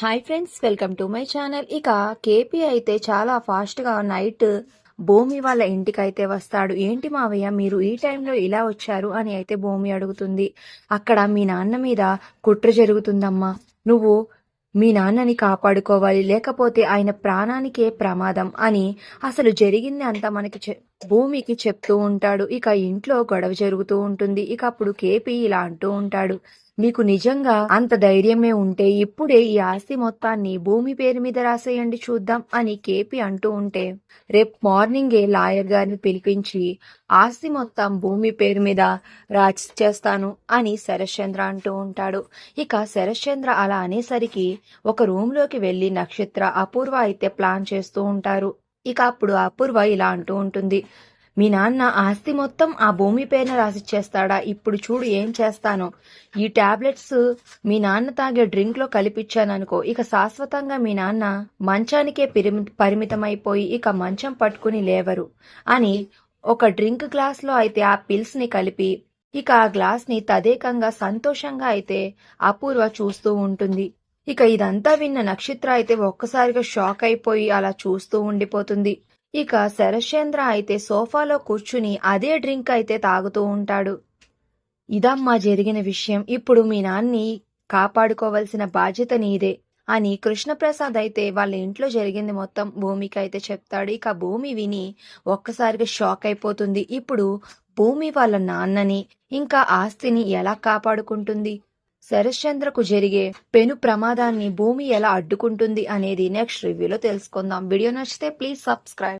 Hi friends, welcome to my channel. ఇక KP అయితే చాలా ఫాస్ట్గా నైట్ భూమి వాళ్ళ ఇంటికైతే వస్తాడు. ఏంటి మావయ్య మీరు ఈ టైంలో ఇలా వచ్చారు అని అయితే భూమి అడుగుతుంది. అక్కడ మీ నాన్న మీద కుట్ర జరుగుతుందమ్మా, నువ్వు మీ నాన్నని కాపాడుకోవాలి, లేకపోతే ఆయన ప్రాణానికే ప్రమాదం అని అసలు జరిగింది అంతా మనకి భూమికి చెప్తూ ఉంటాడు. ఇక ఇంట్లో గొడవ జరుగుతూ ఉంటుంది. ఇక అప్పుడు కేపీ ఇలా అంటూ ఉంటాడు, మీకు నిజంగా అంత ధైర్యమే ఉంటే ఇప్పుడే ఈ ఆస్తి మొత్తాన్ని భూమి పేరు మీద రాసేయండి చూద్దాం అని కేపీ అంటూ ఉంటే, రేపు మార్నింగే లాయర్ గారిని పిలిపించి ఆస్తి మొత్తం భూమి పేరు మీద చేస్తాను అని శరశ్చంద్ర అంటూ ఉంటాడు. ఇక శరశ్చంద్ర అలా అనేసరికి ఒక రూమ్ లోకి వెళ్లి నక్షత్ర, అపూర్వ అయితే ప్లాన్ చేస్తూ ఉంటారు. ఇక అప్పుడు అపూర్వ ఇలా అంటూ ఉంటుంది, మీ నాన్న ఆస్తి మొత్తం ఆ భూమి పేరున రాసిచ్చేస్తాడా? ఇప్పుడు చూడు ఏం చేస్తానో. ఈ టాబ్లెట్స్ మీ నాన్న తాగే డ్రింక్ లో కలిపిచ్చాననుకో, ఇక శాశ్వతంగా మీ నాన్న మంచానికే పరిమితమైపోయి ఇక మంచం పట్టుకుని లేవరు అని ఒక డ్రింక్ గ్లాస్ లో అయితే ఆ పిల్స్ ని కలిపి ఇక ఆ గ్లాస్ ని తదేకంగా సంతోషంగా అయితే అపూర్వ చూస్తూ ఉంటుంది. ఇక ఇదంతా విన్న నక్షత్ర అయితే ఒక్కసారిగా షాక్ అయిపోయి అలా చూస్తూ ఉండిపోతుంది. ఇక శరశ్చంద్ర అయితే సోఫాలో కూర్చుని అదే డ్రింక్ అయితే తాగుతూ ఉంటాడు. ఇదమ్మా జరిగిన విషయం, ఇప్పుడు మీ నాన్ని కాపాడుకోవాల్సిన బాధ్యత నీదే అని కృష్ణప్రసాద్ అయితే వాళ్ళ ఇంట్లో జరిగింది మొత్తం భూమికి అయితే చెప్తాడు. ఇక భూమి విని ఒక్కసారిగా షాక్ అయిపోతుంది. ఇప్పుడు భూమి వాళ్ళ నాన్నని ఇంకా ఆస్తిని ఎలా కాపాడుకుంటుంది, శరశ్చంద్రకు జరిగే పెను ప్రమాదాన్ని భూమి ఎలా అడ్డుకుంటుంది అనేది నెక్స్ట్ రివ్యూలో తెలుసుకుందాం. వీడియో నచ్చితే ప్లీజ్ సబ్స్క్రైబ్.